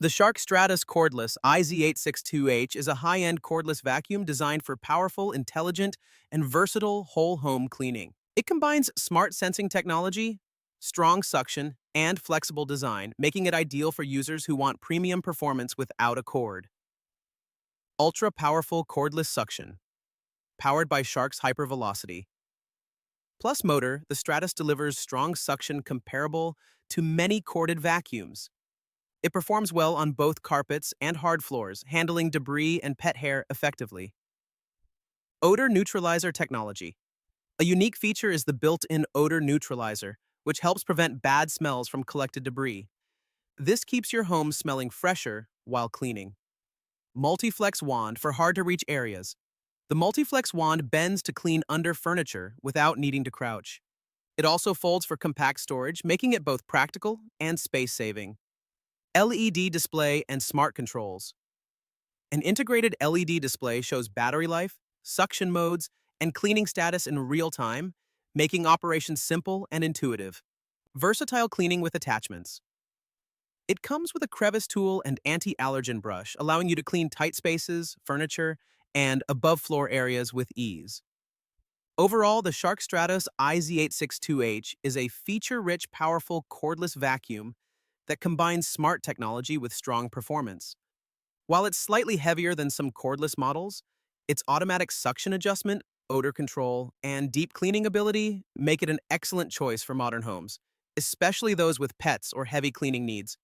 The Shark Stratos Cordless IZ862H is a high-end cordless vacuum designed for powerful, intelligent, and versatile whole home cleaning. It combines smart sensing technology, strong suction, and flexible design, making it ideal for users who want premium performance without a cord. Ultra-powerful cordless suction, powered by Shark's hypervelocity. Plus motor, the Stratos delivers strong suction comparable to many corded vacuums. It performs well on both carpets and hard floors, handling debris and pet hair effectively. Odor Neutralizer Technology. A unique feature is the built-in odor neutralizer, which helps prevent bad smells from collected debris. This keeps your home smelling fresher while cleaning. MultiFLEX Wand for hard-to-reach areas. The MultiFLEX Wand bends to clean under furniture without needing to crouch. It also folds for compact storage, making it both practical and space-saving. LED display and smart controls. An integrated LED display shows battery life, suction modes, and cleaning status in real time, making operations simple and intuitive. Versatile cleaning with attachments. It comes with a crevice tool and anti-allergen brush, allowing you to clean tight spaces, furniture, and above-floor areas with ease. Overall, the Shark Stratos IZ862H is a feature-rich, powerful cordless vacuum that combines smart technology with strong performance. While it's slightly heavier than some cordless models, its automatic suction adjustment, odor control, and deep cleaning ability make it an excellent choice for modern homes, especially those with pets or heavy cleaning needs.